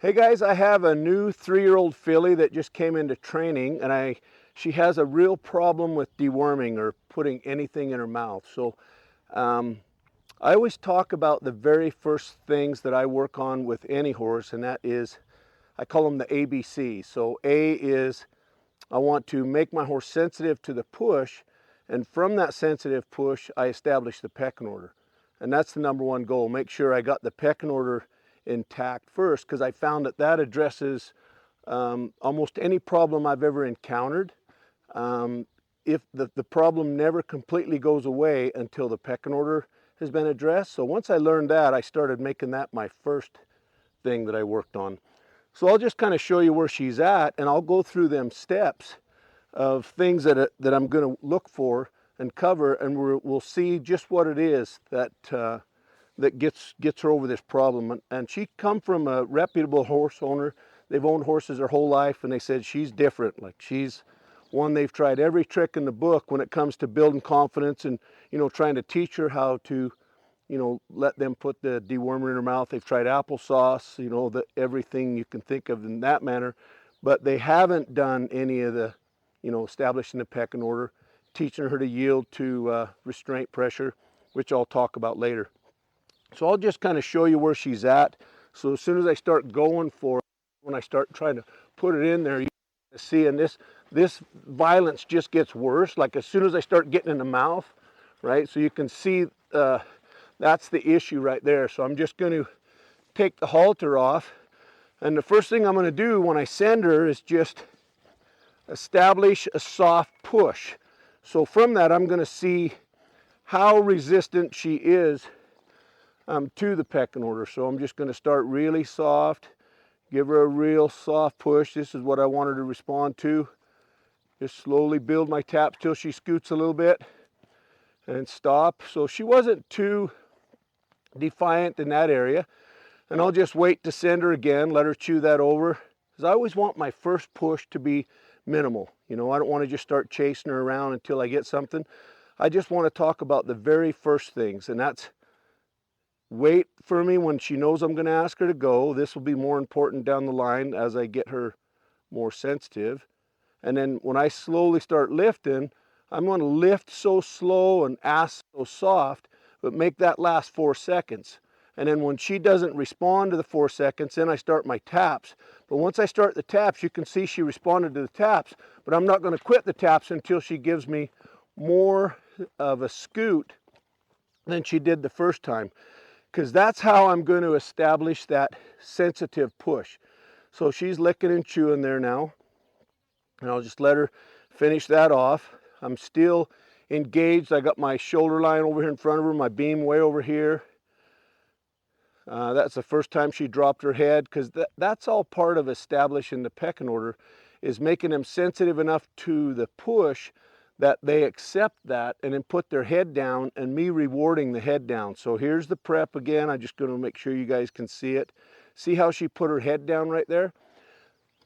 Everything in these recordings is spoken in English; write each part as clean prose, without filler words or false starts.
Hey guys, I have a new 3-year-old filly that just came into training, and she has a real problem with deworming or putting anything in her mouth. So I always talk about the very first things that I work on with any horse, and that is, I call them the ABC. So A is I want to make my horse sensitive to the push, and from that sensitive push I establish the pecking order. And that's the number one goal, make sure I got the pecking order intact first, because I found that that addresses almost any problem I've ever encountered. If the problem never completely goes away until the pecking order has been addressed. So once I learned that, I started making that my first thing that I worked on. So I'll just kind of show you where she's at, and I'll go through them steps of things that I'm going to look for and cover, and we'll see just what it is that that gets her over this problem. And she come from a reputable horse owner. They've owned horses their whole life, and they said she's different. Like, she's one, they've tried every trick in the book when it comes to building confidence and, you know, trying to teach her how to, you know, let them put the dewormer in her mouth. They've tried applesauce, you know, everything you can think of in that manner, but they haven't done any of the, you know, establishing the pecking order, teaching her to yield to restraint pressure, which I'll talk about later. So I'll just kind of show you where she's at. So as soon as I start going for it, when I start trying to put it in there, you can see, and this violence just gets worse. Like, as soon as I start getting in the mouth, right? So you can see that's the issue right there. So I'm just going to take the halter off. And the first thing I'm going to do when I send her is just establish a soft push. So from that, I'm going to see how resistant she is to the pecking order. So I'm just going to start really soft, give her a real soft push. This is what I want her to respond to. Just slowly build my taps till she scoots a little bit and stop. So she wasn't too defiant in that area. And I'll just wait to send her again, let her chew that over. Because I always want my first push to be minimal. You know, I don't want to just start chasing her around until I get something. I just want to talk about the very first things, and that's wait for me when she knows I'm going to ask her to go. This will be more important down the line as I get her more sensitive. And then when I slowly start lifting, I'm going to lift so slow and ask so soft, but make that last 4 seconds. And then when she doesn't respond to the 4 seconds, then I start my taps. But once I start the taps, you can see she responded to the taps, but I'm not going to quit the taps until she gives me more of a scoot than she did the first time. Because that's how I'm going to establish that sensitive push. So she's licking and chewing there now, and I'll just let her finish that off. I'm still engaged. I got my shoulder line over here in front of her, my beam way over here. That's the first time she dropped her head, because that's all part of establishing the pecking order, is making them sensitive enough to the push that they accept that and then put their head down, and me rewarding the head down. So here's the prep again. I'm just going to make sure you guys can see it. See how she put her head down right there?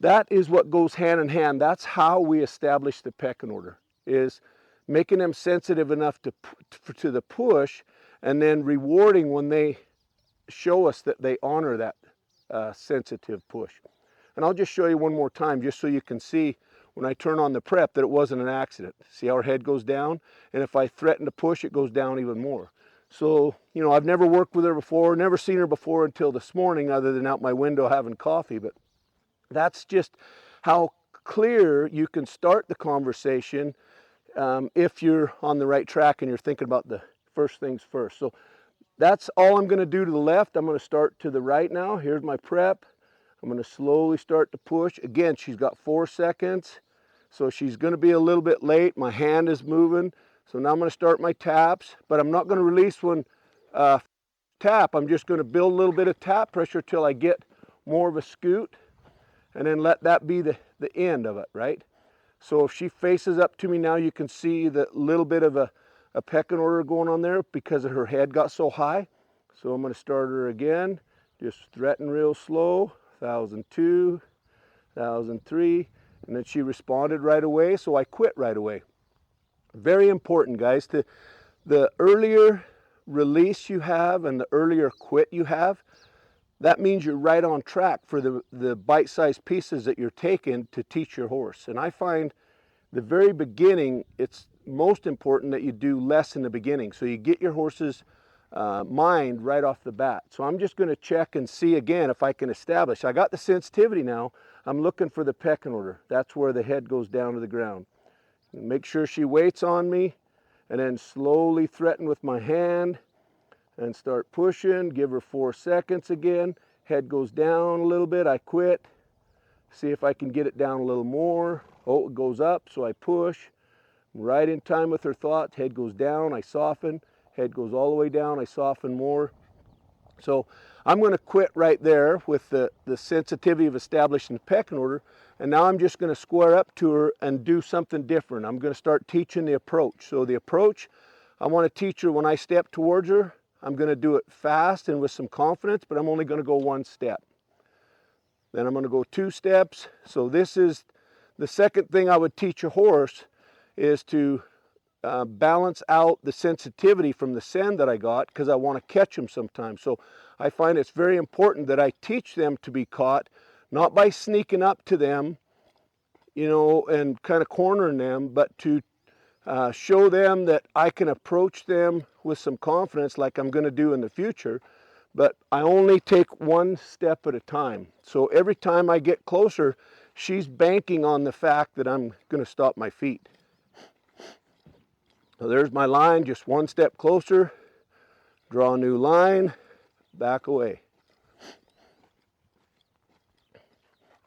That is what goes hand in hand. That's how we establish the pecking order, is making them sensitive enough to the push, and then rewarding when they show us that they honor that sensitive push. And I'll just show you one more time, just so you can see when I turn on the prep that it wasn't an accident. See how her head goes down? And if I threaten to push, it goes down even more. So, you know, I've never worked with her before, never seen her before until this morning, other than out my window having coffee. But that's just how clear you can start the conversation if you're on the right track and you're thinking about the first things first. So that's all I'm going to do to the left. I'm going to start to the right now. Here's my prep. I'm going to slowly start to push. Again, she's got 4 seconds, so she's going to be a little bit late. My hand is moving, so now I'm going to start my taps, but I'm not going to release when tap. I'm just going to build a little bit of tap pressure till I get more of a scoot, and then let that be the end of it, right? So if she faces up to me now, you can see the little bit of a pecking order going on there because her head got so high. So I'm going to start her again, just threaten real slow. 1002, 1003, and then she responded right away, so I quit right away. Very important, guys. The earlier release you have and the earlier quit you have, that means you're right on track for the bite-sized pieces that you're taking to teach your horse. And I find the very beginning, it's most important that you do less in the beginning, so you get your horse's mind right off the bat. So I'm just going to check and see again if I can establish. I got the sensitivity now. I'm looking for the pecking order. That's where the head goes down to the ground. Make sure she waits on me, and then slowly threaten with my hand and start pushing. Give her 4 seconds again. Head goes down a little bit. I quit. See if I can get it down a little more. Oh, it goes up, so I push. Right in time with her thought. Head goes down, I soften. Head goes all the way down, I soften more. So I'm going to quit right there with the sensitivity of establishing the pecking order. And now I'm just going to square up to her and do something different. I'm going to start teaching the approach. So the approach, I want to teach her when I step towards her. I'm going to do it fast and with some confidence, but I'm only going to go 1 step. Then I'm going to go 2 steps. So this is the second thing I would teach a horse, is to balance out the sensitivity from the send that I got, because I want to catch them sometimes. So I find it's very important that I teach them to be caught, not by sneaking up to them, you know, and kind of cornering them, but to show them that I can approach them with some confidence like I'm going to do in the future, but I only take 1 step at a time. So every time I get closer, she's banking on the fact that I'm going to stop my feet. So there's my line, just 1 step closer, draw a new line, back away.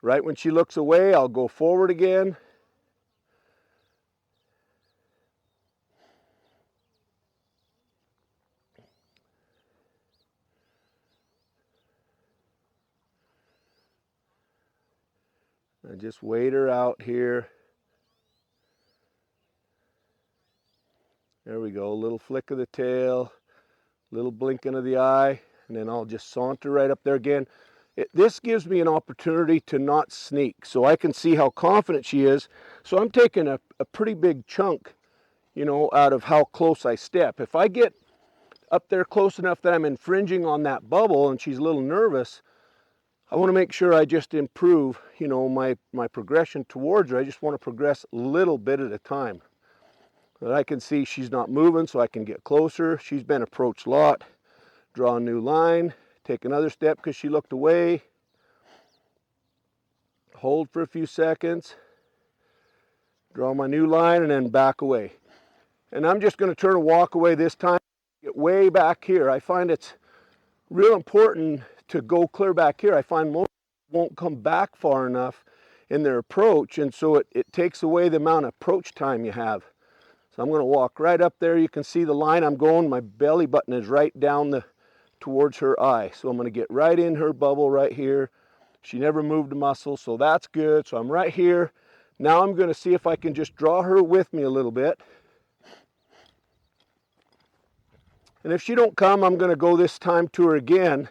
Right when she looks away, I'll go forward again. And just wait her out here. There we go, a little flick of the tail, little blinking of the eye, and then I'll just saunter right up there again. This gives me an opportunity to not sneak, so I can see how confident she is. So I'm taking a pretty big chunk, you know, out of how close I step. If I get up there close enough that I'm infringing on that bubble and she's a little nervous, I want to make sure I just improve, you know, my progression towards her. I just want to progress a little bit at a time. But I can see she's not moving, so I can get closer. She's been approached a lot. Draw a new line. Take another step because she looked away. Hold for a few seconds. Draw my new line and then back away. And I'm just going to turn and walk away this time. Get way back here. I find it's real important to go clear back here. I find most won't come back far enough in their approach, and so it takes away the amount of approach time you have. So I'm going to walk right up there. You can see the line I'm going. My belly button is right down towards her eye. So I'm going to get right in her bubble right here. She never moved a muscle, so that's good. So I'm right here. Now I'm going to see if I can just draw her with me a little bit. And if she don't come, I'm going to go this time to her again.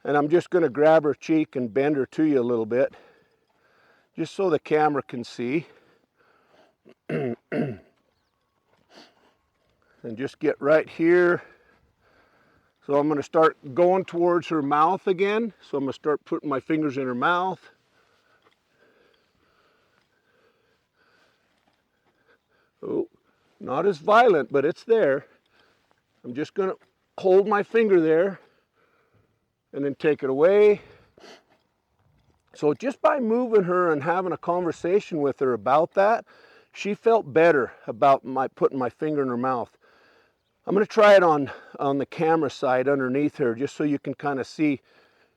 And I'm just going to grab her cheek and bend her to you a little bit, just so the camera can see. And just get right here. So I'm going to start going towards her mouth again. So I'm going to start putting my fingers in her mouth. Oh, not as violent, but it's there. I'm just going to hold my finger there and then take it away. So just by moving her and having a conversation with her about that, she felt better about putting my finger in her mouth. I'm going to try it on the camera side underneath her, just so you can kind of see,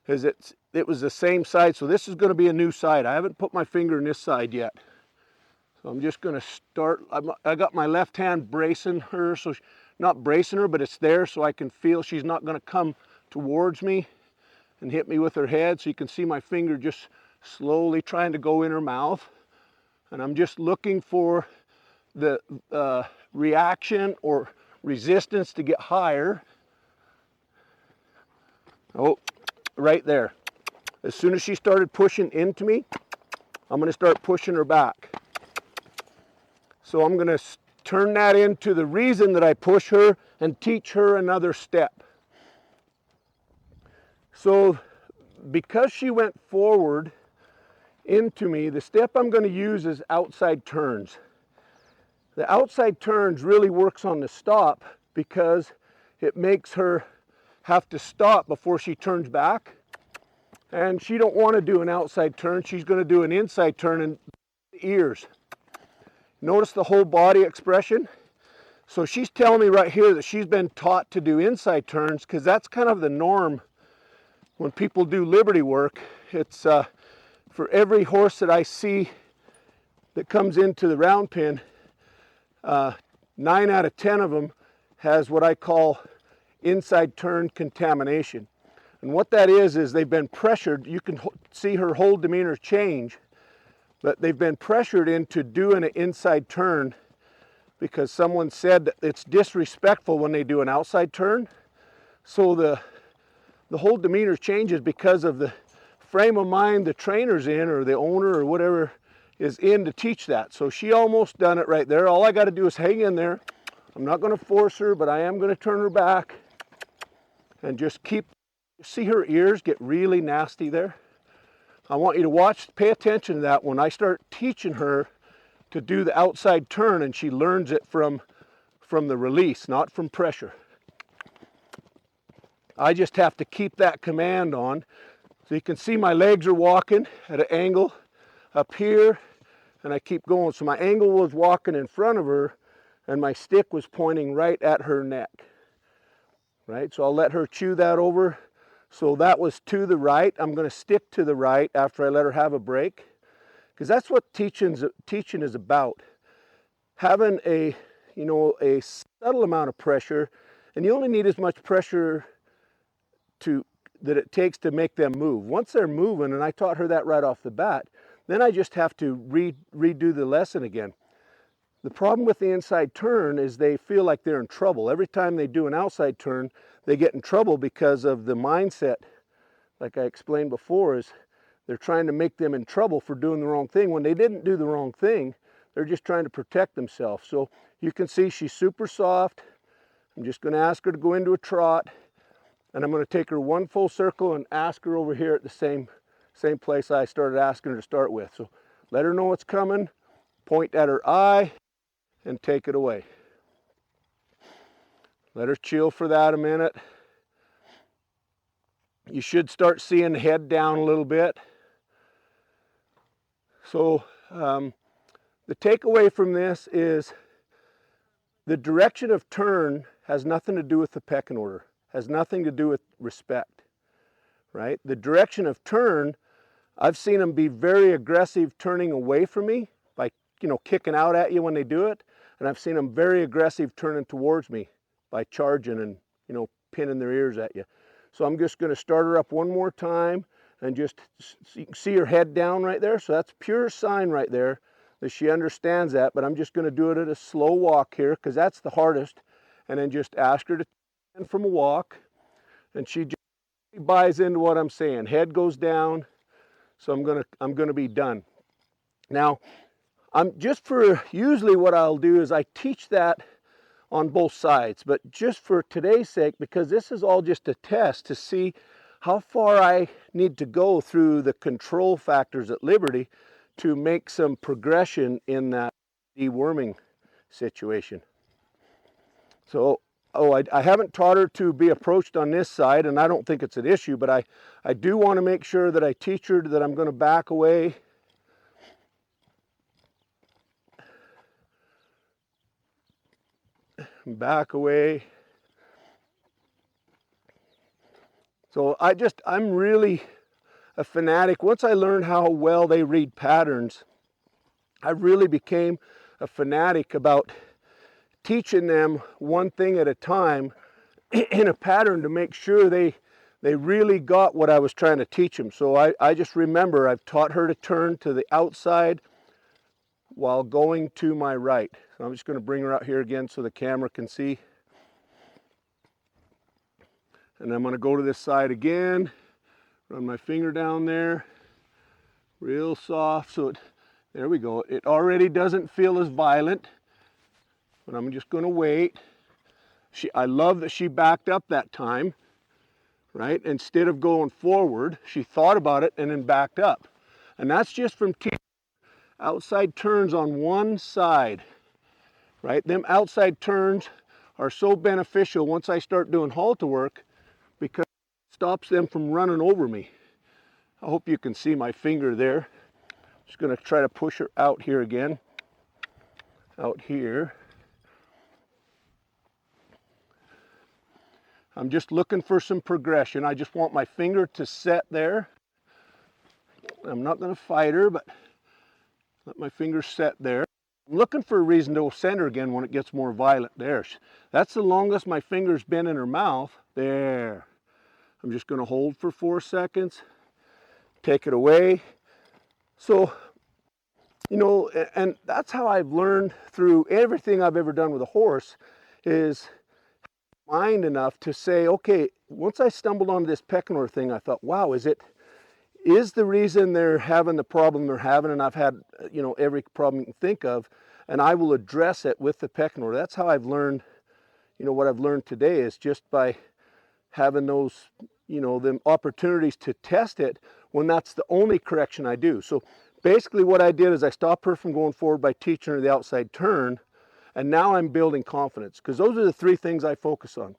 because it was the same side. So this is going to be a new side. I haven't put my finger in this side yet. So I'm just going to start. I got my left hand bracing her, so not bracing her, but it's there so I can feel she's not going to come towards me and hit me with her head. So you can see my finger just slowly trying to go in her mouth. And I'm just looking for the reaction or resistance to get higher. Oh, right there. As soon as she started pushing into me, I'm going to start pushing her back. So I'm going to turn that into the reason that I push her and teach her another step. So because she went forward into me, the step I'm going to use is outside turns. The outside turns really works on the stop because it makes her have to stop before she turns back. And she don't want to do an outside turn. She's going to do an inside turn in the ears. Notice the whole body expression. So she's telling me right here that she's been taught to do inside turns because that's kind of the norm when people do liberty work. It's for every horse that I see that comes into the round pen, 9 out of 10 of them has what I call inside turn contamination. And what that is they've been pressured. You can see her whole demeanor change, but they've been pressured into doing an inside turn because someone said that it's disrespectful when they do an outside turn. So the whole demeanor changes because of the frame of mind the trainer's in, or the owner or whatever is in to teach that. So she almost done it right there. All I got to do is hang in there. I'm not going to force her, but I am going to turn her back and just see her ears get really nasty there. I want you to pay attention to that when I start teaching her to do the outside turn, and she learns it from the release, not from pressure. I just have to keep that command on. So you can see my legs are walking at an angle up here, and I keep going. So my angle was walking in front of her, and my stick was pointing right at her neck. Right, so I'll let her chew that over. So that was to the right. I'm going to stick to the right after I let her have a break, because that's what teaching is about. Having a subtle amount of pressure, and you only need as much pressure that it takes to make them move. Once they're moving, and I taught her that right off the bat, then I just have to redo the lesson again. The problem with the inside turn is they feel like they're in trouble. Every time they do an outside turn, they get in trouble because of the mindset, like I explained before, is they're trying to make them in trouble for doing the wrong thing when they didn't do the wrong thing. They're just trying to protect themselves. So you can see she's super soft. I'm just going to ask her to go into a trot, and I'm going to take her one full circle and ask her over here at the same place I started asking her to start with. So let her know what's coming, point at her eye, and take it away. Let her chill for that a minute. You should start seeing the head down a little bit. So the takeaway from this is the direction of turn has nothing to do with the pecking order, has nothing to do with respect, right? The direction of turn, I've seen them be very aggressive turning away from me by, kicking out at you when they do it. And I've seen them very aggressive turning towards me by charging and, pinning their ears at you. So I'm just going to start her up one more time, and just so you can see her head down right there. So that's pure sign right there that she understands that. But I'm just going to do it at a slow walk here because that's the hardest. And then just ask her to turn from a walk, and she just buys into what I'm saying. Head goes down. So I'm gonna be done. Now, usually what I'll do is I teach that on both sides, but just for today's sake, because this is all just a test to see how far I need to go through the control factors at Liberty to make some progression in that deworming situation. So, I haven't taught her to be approached on this side, and I don't think it's an issue, but I do want to make sure that I teach her that I'm going to back away. Back away. So I'm really a fanatic. Once I learned how well they read patterns, I really became a fanatic about teaching them one thing at a time in a pattern to make sure they really got what I was trying to teach them. So I just remember I've taught her to turn to the outside while going to my right. So I'm just going to bring her out here again so the camera can see. And I'm going to go to this side again, run my finger down there, real soft. So there we go. It already doesn't feel as violent, but I'm just going to wait. I love that she backed up that time, right? Instead of going forward, she thought about it and then backed up. And that's just from teaching outside turns on one side, right? Them outside turns are so beneficial once I start doing halter work because it stops them from running over me. I hope you can see my finger there. Just going to try to push her out here again. Out here. I'm just looking for some progression. I just want my finger to set there. I'm not going to fight her, but let my finger set there. I'm looking for a reason to send her again when it gets more violent. There. That's the longest my finger's been in her mouth. There. I'm just going to hold for 4 seconds. Take it away. So, you know, and that's how I've learned through everything I've ever done with a horse is mind enough to say, okay, once I stumbled onto this pecking order thing, I thought, wow, is the reason they're having the problem they're having, and I've had, you know, every problem you can think of, and I will address it with the pecking order. That's how I've learned, you know, what I've learned today is just by having those, you know, them opportunities to test it when that's the only correction I do. So basically what I did is I stopped her from going forward by teaching her the outside turn. And now I'm building confidence, because those are the 3 things I focus on.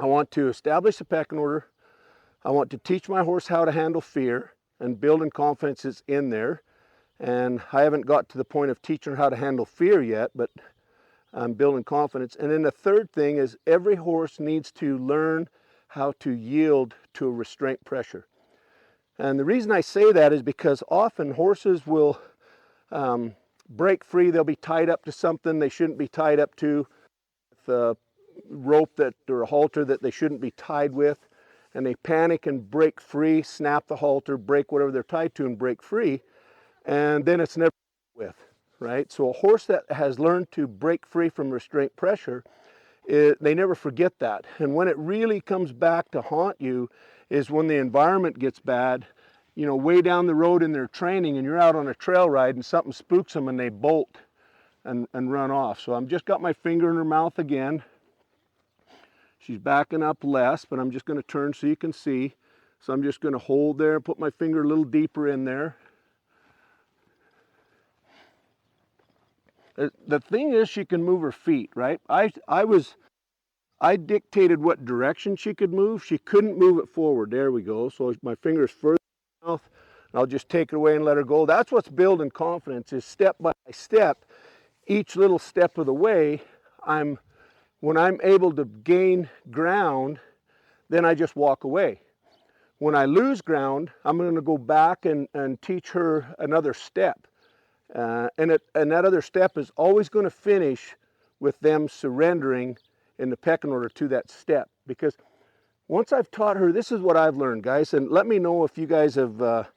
I want to establish a pecking order. I want to teach my horse how to handle fear, and building confidence is in there. And I haven't got to the point of teaching her how to handle fear yet, but I'm building confidence. And then the 3rd thing is every horse needs to learn how to yield to a restraint pressure. And the reason I say that is because often horses will break free. They'll be tied up to something they shouldn't be tied up to, with a rope that or a halter that they shouldn't be tied with, and they panic and break free, snap the halter, break whatever they're tied to and break free, and then it's never with, right? So a horse that has learned to break free from restraint pressure, they never forget that. And when it really comes back to haunt you is when the environment gets bad, you know, way down the road in their training, and you're out on a trail ride and something spooks them and they bolt and run off. So I'm just got my finger in her mouth again. She's backing up less, but I'm just going to turn so you can see. So I'm just going to hold there and put my finger a little deeper in there. The thing is, she can move her feet, right? I dictated what direction she could move. She couldn't move it forward. There we go. So my finger's further in her mouth. I'll just take it away and let her go. That's what's building confidence, is step by step, each little step of the way, when I'm able to gain ground, then I just walk away. When I lose ground, I'm going to go back and teach her another step. And that other step is always going to finish with them surrendering in the pecking order to that step. Because once I've taught her, this is what I've learned, guys, and let me know if you guys have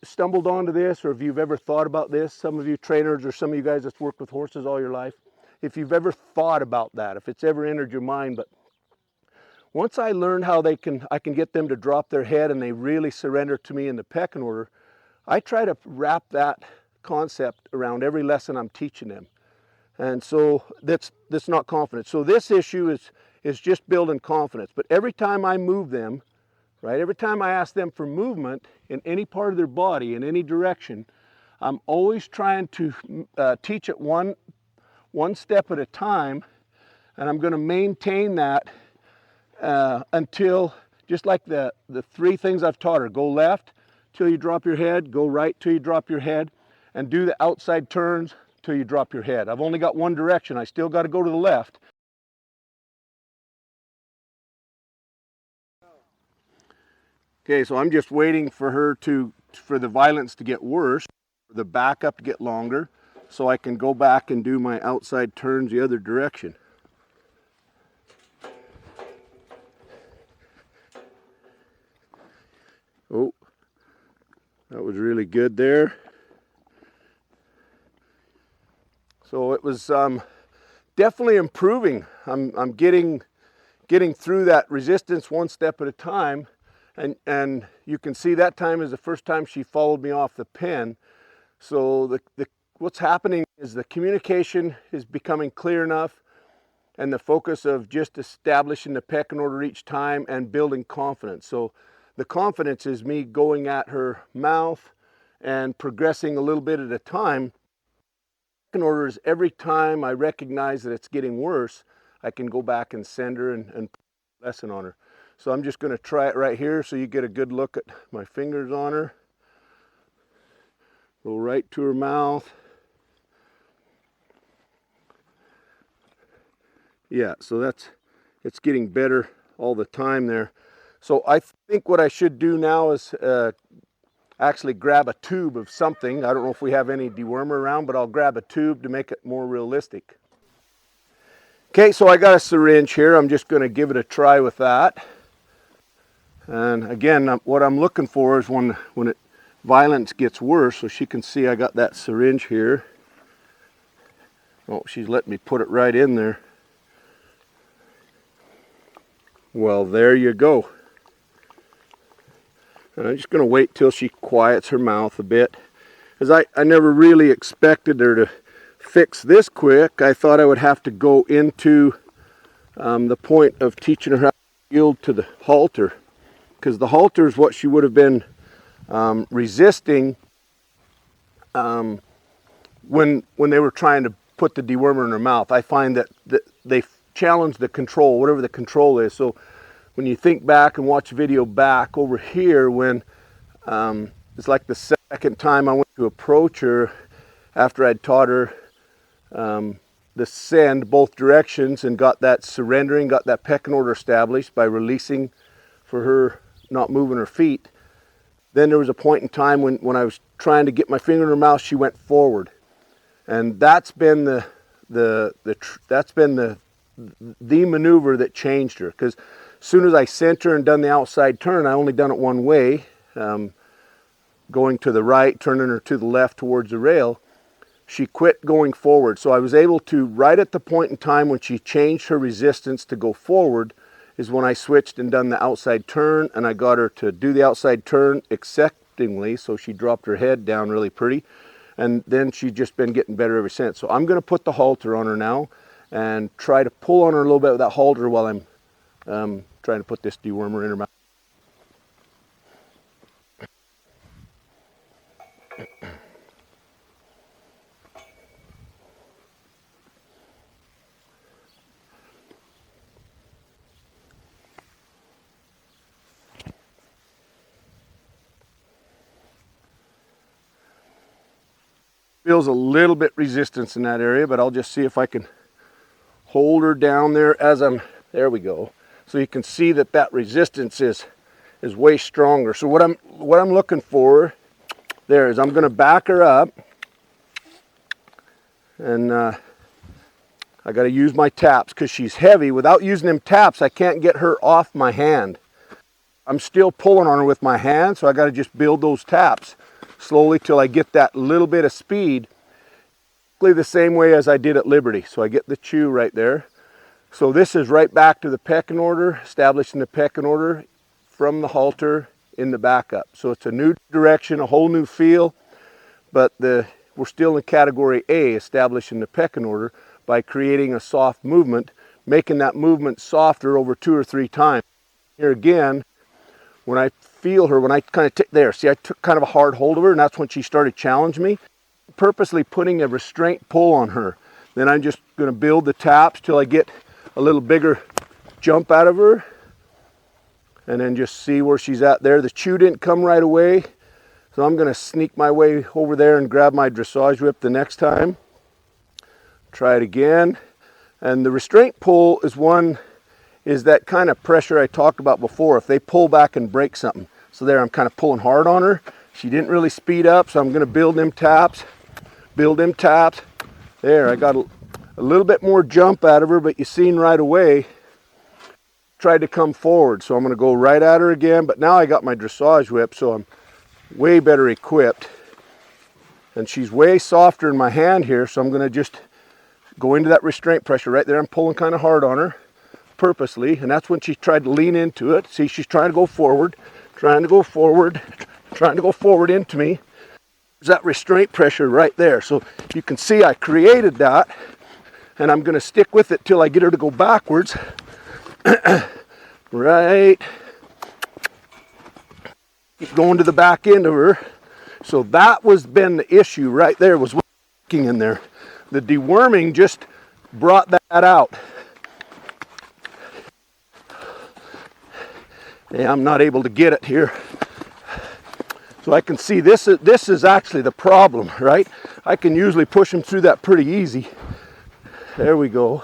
stumbled onto this, or if you've ever thought about this, some of you trainers or some of you guys that's worked with horses all your life, if you've ever thought about that, if it's ever entered your mind. But once I learned how I can get them to drop their head and they really surrender to me in the pecking order, I try to wrap that concept around every lesson I'm teaching them. And so that's not confidence. So this issue is just building confidence. But every time I move them, right, every time I ask them for movement in any part of their body, in any direction, I'm always trying to teach it one step at a time, and I'm going to maintain that until, just like the 3 things I've taught her: go left till you drop your head, go right till you drop your head, and do the outside turns till you drop your head. I've only got one direction. I still got to go to the left. Okay, so I'm just waiting for her for the violence to get worse, for the backup to get longer, so I can go back and do my outside turns the other direction. Oh, that was really good there. So it was definitely improving. I'm getting through that resistance one step at a time. And you can see that time is the first time she followed me off the pen. So what's happening is the communication is becoming clear enough, and the focus of just establishing the pecking order each time and building confidence. So the confidence is me going at her mouth and progressing a little bit at a time. Pecking order is every time I recognize that it's getting worse, I can go back and send her and put a lesson on her. So I'm just going to try it right here so you get a good look at my fingers on her. Go right to her mouth. Yeah, so it's getting better all the time there. So I think what I should do now is actually grab a tube of something. I don't know if we have any dewormer around, but I'll grab a tube to make it more realistic. Okay, so I got a syringe here. I'm just going to give it a try with that. And again, what I'm looking for is when violence gets worse, so she can see I got that syringe here. Oh, she's letting me put it right in there. Well, there you go. And I'm just going to wait till she quiets her mouth a bit. Because I never really expected her to fix this quick. I thought I would have to go into the point of teaching her how to yield to the halter. Because the halter is what she would have been resisting when they were trying to put the dewormer in her mouth. I find that they challenge the control, whatever the control is. So when you think back and watch the video back over here, when it's like the second time I went to approach her after I'd taught her the send both directions and got that surrendering, got that pecking order established by releasing for her not moving her feet. Then there was a point in time when I was trying to get my finger in her mouth, she went forward. And that's been the maneuver that changed her. Because as soon as I sent her and done the outside turn, I only done it one way, going to the right, turning her to the left towards the rail. She quit going forward. So I was able to, right at the point in time when she changed her resistance to go forward, is when I switched and done the outside turn, and I got her to do the outside turn acceptingly, so she dropped her head down really pretty. And then she's just been getting better ever since. So I'm going to put the halter on her now and try to pull on her a little bit with that halter while I'm trying to put this dewormer in her mouth. Feels a little bit resistance in that area, but I'll just see if I can hold her down there as there we go. So you can see that resistance is way stronger. So what I'm looking for there is I'm going to back her up, and I got to use my taps because she's heavy. Without using them taps, I can't get her off my hand. I'm still pulling on her with my hand, so I got to just build those taps slowly till I get that little bit of speed, the same way as I did at Liberty. So I get the chew right there. So this is right back to the pecking order, establishing the pecking order from the halter in the backup. So it's a new direction, a whole new feel, but we're still in category A, establishing the pecking order by creating a soft movement, making that movement softer over 2 or 3 times. Here again, when I feel her, when I kind of there, see I took kind of a hard hold of her, and that's when she started challenging me, purposely putting a restraint pull on her. Then I'm just going to build the taps till I get a little bigger jump out of her, and then just see where she's at there. The chew didn't come right away, so I'm going to sneak my way over there and grab my dressage whip the next time. Try it again. And the restraint pull is that kind of pressure I talked about before. If they pull back and break something. So there I'm kind of pulling hard on her. She didn't really speed up, so I'm going to build them taps. There, I got a little bit more jump out of her, but you seen right away, tried to come forward. So I'm going to go right at her again, but now I got my dressage whip, so I'm way better equipped. And she's way softer in my hand here, so I'm going to just go into that restraint pressure right there. I'm pulling kind of hard on her purposely, and that's when she tried to lean into it. See, she's trying to go forward into me. There's that restraint pressure right there. So you can see I created that and I'm going to stick with it till I get her to go backwards. Right. Keep going to the back end of her. So that was been the issue right there, was working in there. The deworming just brought that out. Yeah, I'm not able to get it here. So I can see this is actually the problem, right? I can usually push them through that pretty easy. There we go.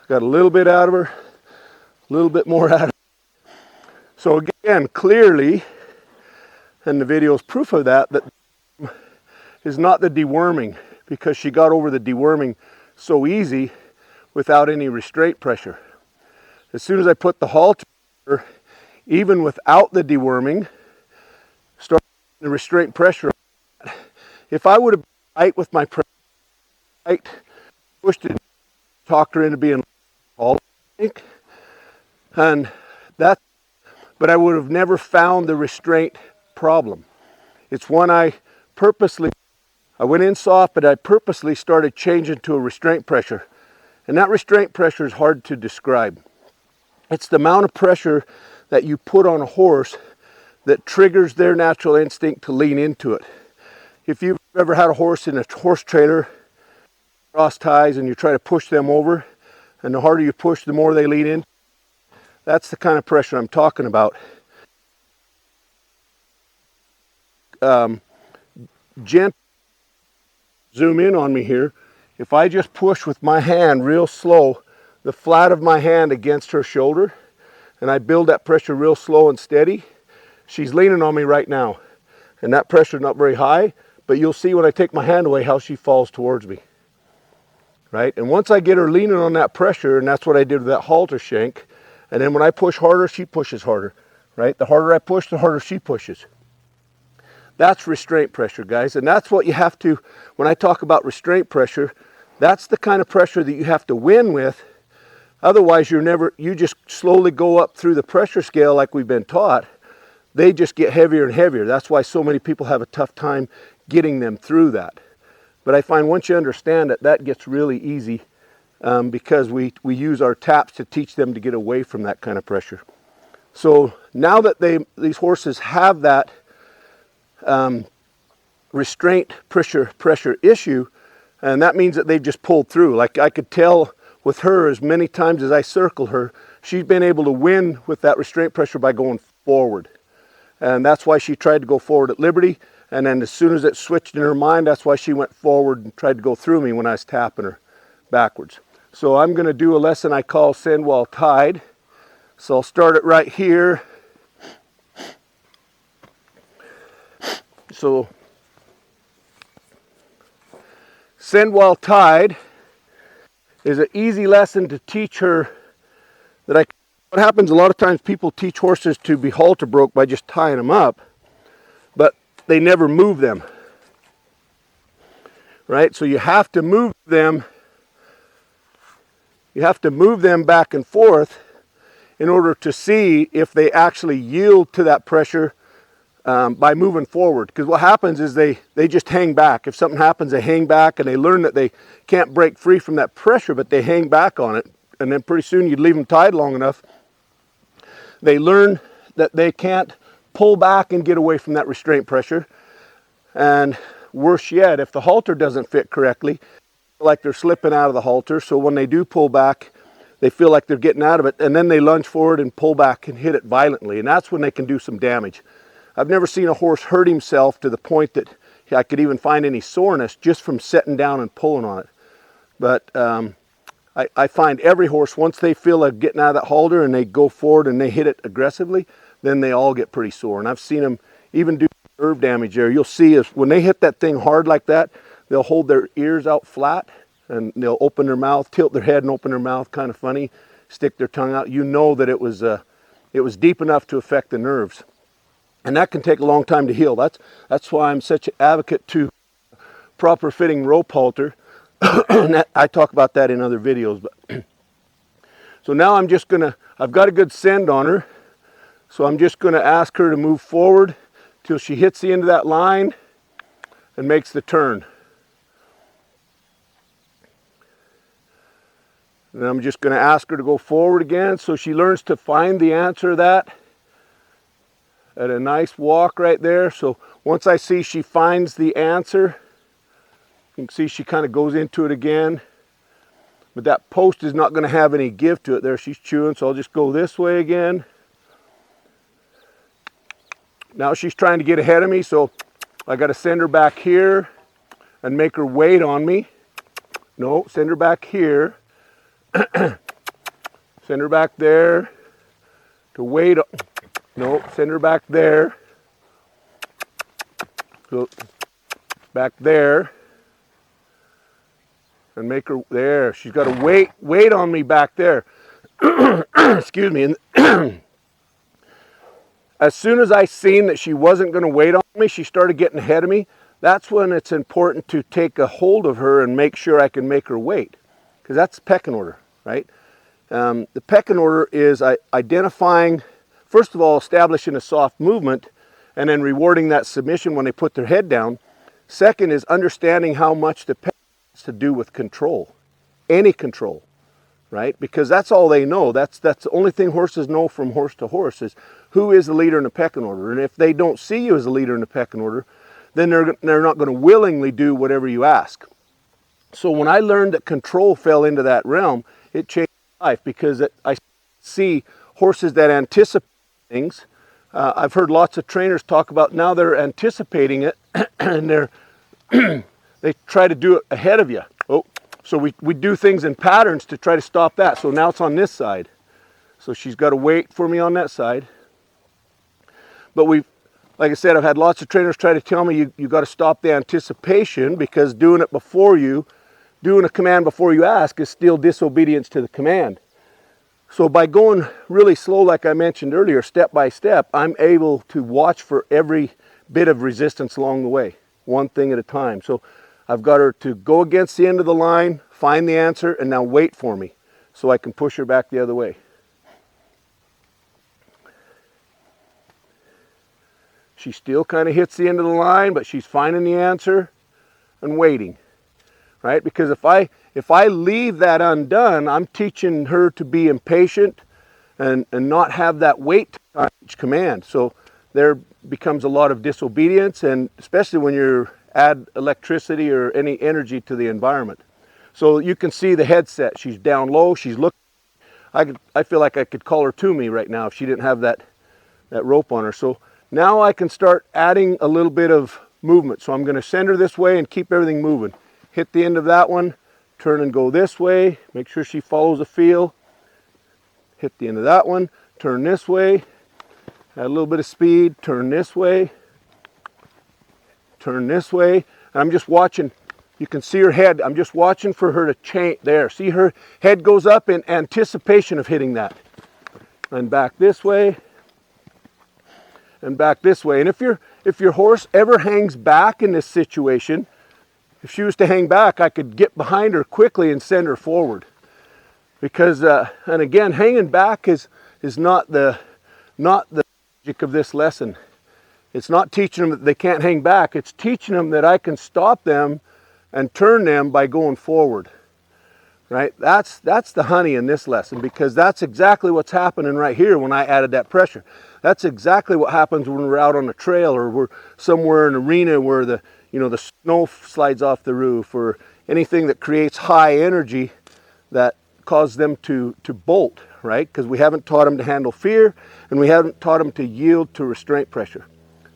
Got a little bit out of her, a little bit more out of her. So again, clearly, and the video is proof of that, that is not the deworming, because she got over the deworming so easy without any restraint pressure. As soon as I put the halter, even without the deworming, start the restraint pressure. If I would have been tight with my pressure, right, pushed it, talked her into being all, and that, but I would have never found the restraint problem. It's one I went in soft, but I purposely started changing to a restraint pressure. And that restraint pressure is hard to describe. It's the amount of pressure that you put on a horse that triggers their natural instinct to lean into it. If you've ever had a horse in a horse trailer, cross ties, and you try to push them over, and the harder you push, the more they lean in, that's the kind of pressure I'm talking about. Gentle, zoom in on me here. If I just push with my hand real slow, the flat of my hand against her shoulder, and I build that pressure real slow and steady, she's leaning on me right now. And that pressure is not very high, but you'll see when I take my hand away how she falls towards me. Right? And once I get her leaning on that pressure, and that's what I did with that halter shank, and then when I push harder, she pushes harder. Right? The harder I push, the harder she pushes. That's restraint pressure, guys. And that's what you have to, when I talk about restraint pressure, that's the kind of pressure that you have to win with. Otherwise, you just slowly go up through the pressure scale like we've been taught. They just get heavier and heavier. That's why so many people have a tough time getting them through that. But I find once you understand it, that gets really easy because we use our taps to teach them to get away from that kind of pressure. So now that these horses have that restraint pressure issue, and that means that they've just pulled through. Like I could tell with her, as many times as I circle her, she's been able to win with that restraint pressure by going forward. And that's why she tried to go forward at Liberty. And then as soon as it switched in her mind, that's why she went forward and tried to go through me when I was tapping her backwards. So I'm going to do a lesson I call Sandwall tied. So I'll start it right here. So Sandwall tied is an easy lesson to teach her. What happens a lot of times, people teach horses to be halter broke by just tying them up, but they never move them. Right? So you have to move them. You have to move them back and forth in order to see if they actually yield to that pressure by moving forward. Because what happens is they just hang back. If something happens, they hang back, and they learn that they can't break free from that pressure, but they hang back on it. And then pretty soon you'd leave them tied long enough, they learn that they can't pull back and get away from that restraint pressure. And worse yet, if the halter doesn't fit correctly, like they're slipping out of the halter, so when they do pull back, they feel like they're getting out of it, and then they lunge forward and pull back and hit it violently, and that's when they can do some damage. I've never seen a horse hurt himself to the point that I could even find any soreness just from sitting down and pulling on it. But I find every horse, once they feel like getting out of that halter and they go forward and they hit it aggressively, then they all get pretty sore. And I've seen them even do nerve damage there. You'll see is when they hit that thing hard like that, they'll hold their ears out flat and they'll open their mouth, tilt their head and open their mouth kind of funny, stick their tongue out. You know that it was deep enough to affect the nerves. And that can take a long time to heal. That's why I'm such an advocate to proper fitting rope halter. And I talk about that in other videos. But so now I've got a good send on her. So I'm just gonna ask her to move forward till she hits the end of that line and makes the turn. And I'm just going to ask her to go forward again so she learns to find the answer to that at a nice walk right there. So once I see she finds the answer, you can see she kind of goes into it again. But that post is not going to have any give to it there. She's chewing, so I'll just go this way again. Now she's trying to get ahead of me, so I got to send her back here and make her wait on me. No, send her back here. Send her back there to wait. No, send her back there. So back there. And make her there. She's got to wait on me back there. Excuse me. And as soon as I seen that she wasn't going to wait on me, she started getting ahead of me. That's when it's important to take a hold of her and make sure I can make her wait, because that's the pecking order, right? The pecking order is identifying, first of all, establishing a soft movement and then rewarding that submission when they put their head down. Second is understanding how much the peck has to do with control, any control, right? Because that's all they know. That's the only thing horses know from horse to horse is who is the leader in the pecking order. And if they don't see you as a leader in the pecking order, then they're not going to willingly do whatever you ask. So when I learned that control fell into that realm, it changed my life, because I see horses that anticipate things. I've heard lots of trainers talk about now they're anticipating it and they try to do it ahead of you. Oh, so we do things in patterns to try to stop that. So now it's on this side. So she's got to wait for me on that side. But like I said, I've had lots of trainers try to tell me you got to stop the anticipation, because doing a command before you ask is still disobedience to the command. So by going really slow, like I mentioned earlier, step by step, I'm able to watch for every bit of resistance along the way, one thing at a time. So I've got her to go against the end of the line, find the answer, and now wait for me so I can push her back the other way. She still kind of hits the end of the line, but she's finding the answer and waiting, right? Because if I leave that undone, I'm teaching her to be impatient and not have that wait time each command. So there becomes a lot of disobedience, and especially when you add electricity or any energy to the environment. So you can see the headset. She's down low. She's looking. I feel like I could call her to me right now if she didn't have that rope on her. So now I can start adding a little bit of movement. So I'm going to send her this way and keep everything moving. Hit the end of that one, turn and go this way. Make sure she follows the feel. Hit the end of that one, turn this way. Add a little bit of speed, turn this way. Turn this way. And I'm just watching. You can see her head. I'm just watching for her to change. There, see her head goes up in anticipation of hitting that. And back this way. And back this way. And if your horse ever hangs back in this situation, if she was to hang back, I could get behind her quickly and send her forward. Because, and again, hanging back is not the logic of this lesson. It's not teaching them that they can't hang back. It's teaching them that I can stop them and turn them by going forward. Right? That's the honey in this lesson, because that's exactly what's happening right here when I added that pressure. That's exactly what happens when we're out on a trail or we're somewhere in an arena where the snow slides off the roof, or anything that creates high energy that causes them to bolt, right? Because we haven't taught them to handle fear, and we haven't taught them to yield to restraint pressure.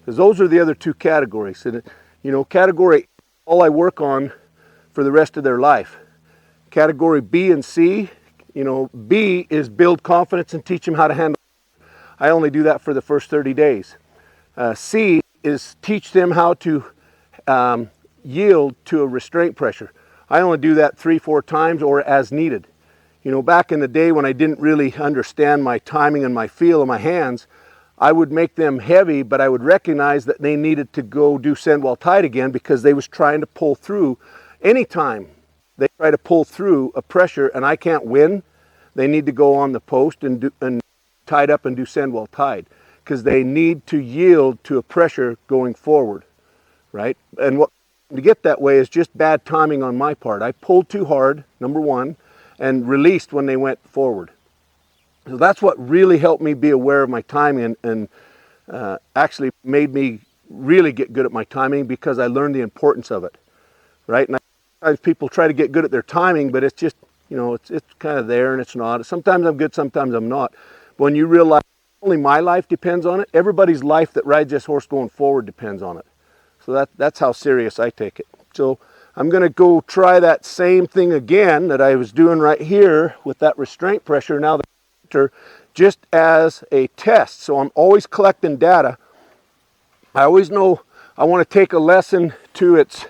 Because those are the other two categories. And category all I work on for the rest of their life. Category B and C, B is build confidence and teach them how to handle. I only do that for the first 30 days. C is teach them how to yield to a restraint pressure. I only do that 3-4 times or as needed. Back in the day when I didn't really understand my timing and my feel of my hands, I would make them heavy, but I would recognize that they needed to go do Sandwall tied again, because they was trying to pull through. Anytime they try to pull through a pressure and I can't win, they need to go on the post and tied up and do Sandwall tied, because they need to yield to a pressure going forward, right? And what to get that way is just bad timing on my part. I pulled too hard, number one, and released when they went forward. So that's what really helped me be aware of my timing, and actually made me really get good at my timing, because I learned the importance of it, right? And sometimes people try to get good at their timing, but it's just, you know, it's kind of there and it's not. Sometimes I'm good, sometimes I'm not. But when you realize only my life depends on it, everybody's life that rides this horse going forward depends on it. So that's how serious I take it. So I'm going to go try that same thing again that I was doing right here with that restraint pressure, now the just as a test. So I'm always collecting data. I always know I want to take a lesson to its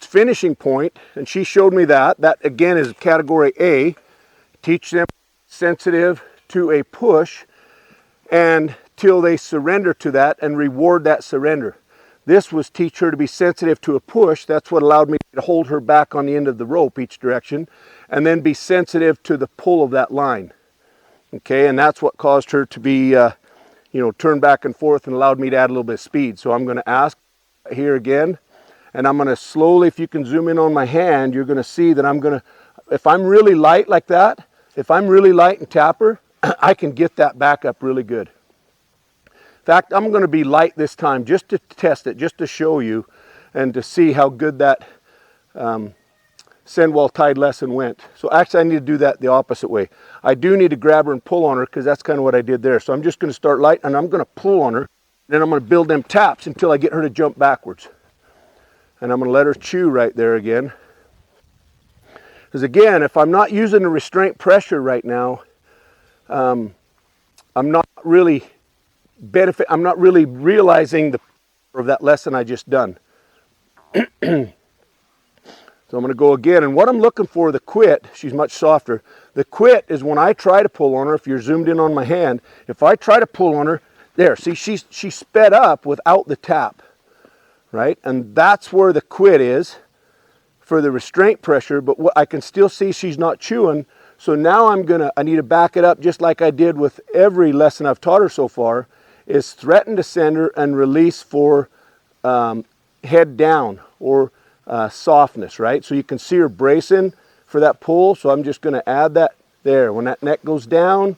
finishing point, and she showed me that. That again is category A. Teach them sensitive to a push and till they surrender to that, and reward that surrender. This was teach her to be sensitive to a push. That's what allowed me to hold her back on the end of the rope each direction, and then be sensitive to the pull of that line. Okay, and that's what caused her to be, turn back and forth, and allowed me to add a little bit of speed. So I'm going to ask here again, and I'm going to slowly, if you can zoom in on my hand, you're going to see that I'm going to, if I'm really light like that, if I'm really light and tapper, I can get that back up really good. In fact, I'm going to be light this time just to test it, just to show you and to see how good that Sandwall tied lesson went. So actually I need to do that the opposite way. I do need to grab her and pull on her, because that's kind of what I did there. So I'm just going to start light, and I'm going to pull on her. Then I'm going to build them taps until I get her to jump backwards. And I'm going to let her chew right there again. Because again, if I'm not using the restraint pressure right now, I'm not really realizing the power of that lesson I just done. So I'm going to go again, and what I'm looking for, the quit, she's much softer. The quit is when I try to pull on her. If you're zoomed in on my hand, if I try to pull on her, there, see, she sped up without the tap, right? And that's where the quit is for the restraint pressure, but what I can still see she's not chewing. So now I need to back it up, just like I did with every lesson I've taught her so far, is threaten to send her and release for head down, or softness, right? So you can see her bracing for that pull. So I'm just going to add that there. When that neck goes down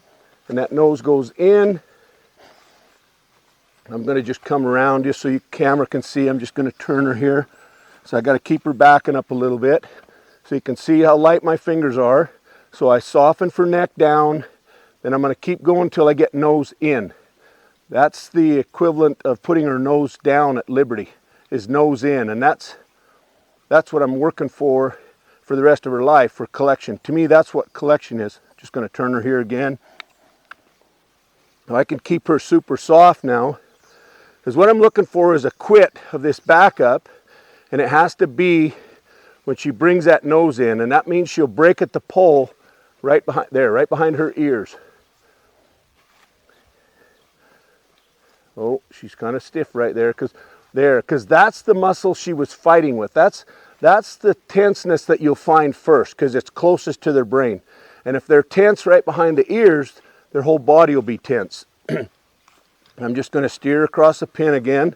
and that nose goes in, I'm going to just come around just so you camera can see. I'm just going to turn her here. So I got to keep her backing up a little bit so you can see how light my fingers are. So I soften for neck down, then I'm going to keep going until I get nose in. That's the equivalent of putting her nose down at Liberty, is nose in, and that's what I'm working for the rest of her life, for collection. To me, that's what collection is. Just going to turn her here again. Now I can keep her super soft now, because what I'm looking for is a quit of this backup, and it has to be when she brings that nose in, and that means she'll break at the pole right behind there, right behind her ears. Oh, she's kind of stiff right there, because that's the muscle she was fighting with. That's the tenseness that you'll find first, because it's closest to their brain. And if they're tense right behind the ears, their whole body will be tense. I'm just going to steer across the pin again.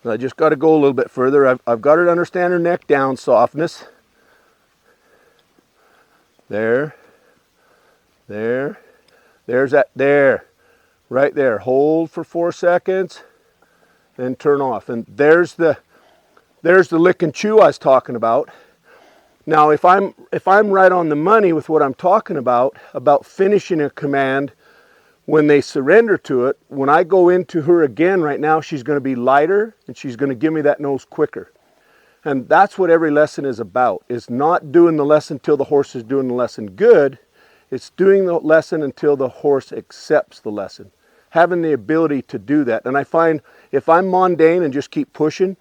I just got to go a little bit further. I've got her to understand her neck down softness. There. There's that, there. Right there. Hold for 4 seconds, then turn off. And there's the lick and chew I was talking about. Now, if I'm right on the money with what I'm talking about finishing a command when they surrender to it, when I go into her again right now, she's going to be lighter and she's going to give me that nose quicker. And that's what every lesson is about, is not doing the lesson till the horse is doing the lesson good. It's doing the lesson until the horse accepts the lesson. Having the ability to do that. And I find if I'm mundane and just keep pushing,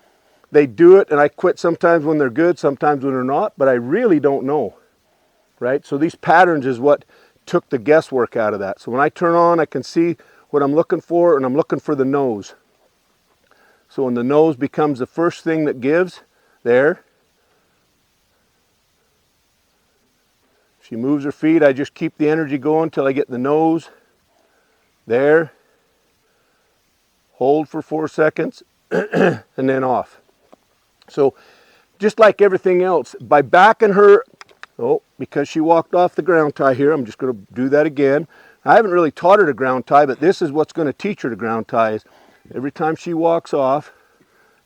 they do it, and I quit sometimes when they're good, sometimes when they're not, but I really don't know, right? So these patterns is what took the guesswork out of that. So when I turn on, I can see what I'm looking for, and I'm looking for the nose. So when the nose becomes the first thing that gives, there. She moves her feet, I just keep the energy going till I get the nose. There. Hold for 4 seconds, and then off. So just like everything else, by backing her, oh, because she walked off the ground tie here, I'm just going to do that again. I haven't really taught her to ground tie, but this is what's going to teach her to ground tie. Is every time she walks off,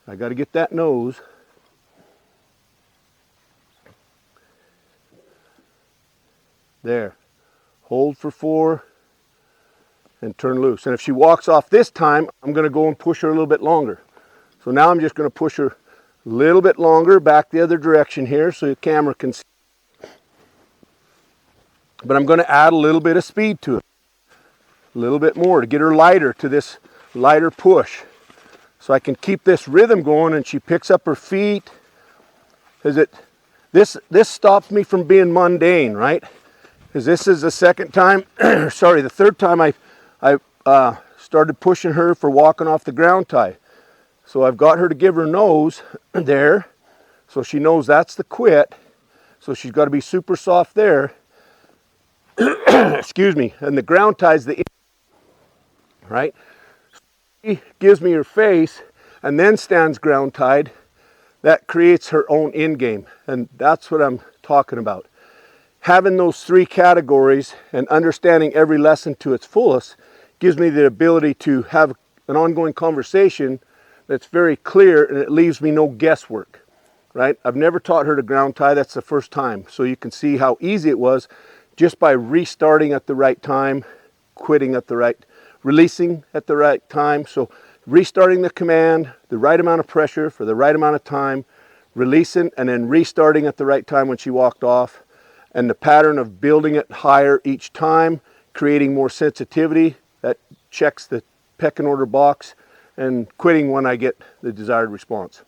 I got to get that nose. There. Hold for 4 and turn loose. And if she walks off this time, I'm going to go and push her a little bit longer. So now I'm just going to push her a little bit longer back the other direction here so the camera can see. But I'm going to add a little bit of speed to it. A little bit more to get her lighter to this lighter push. So I can keep this rhythm going and she picks up her feet. This stops me from being mundane, right? Because this is the second time, sorry, the third time I started pushing her for walking off the ground tie. So I've got her to give her nose there, so she knows that's the quit. So she's got to be super soft there. Excuse me. And the ground tie's the in, right? She gives me her face and then stands ground tied. That creates her own end game, and that's what I'm talking about. Having those 3 categories and understanding every lesson to its fullest gives me the ability to have an ongoing conversation that's very clear, and it leaves me no guesswork, right? I've never taught her to ground tie. That's the first time. So you can see how easy it was just by restarting at the right time, quitting at the right, releasing at the right time. So restarting the command, the right amount of pressure for the right amount of time, releasing and then restarting at the right time when she walked off. And the pattern of building it higher each time, creating more sensitivity, that checks the pecking order box, and quitting when I get the desired response.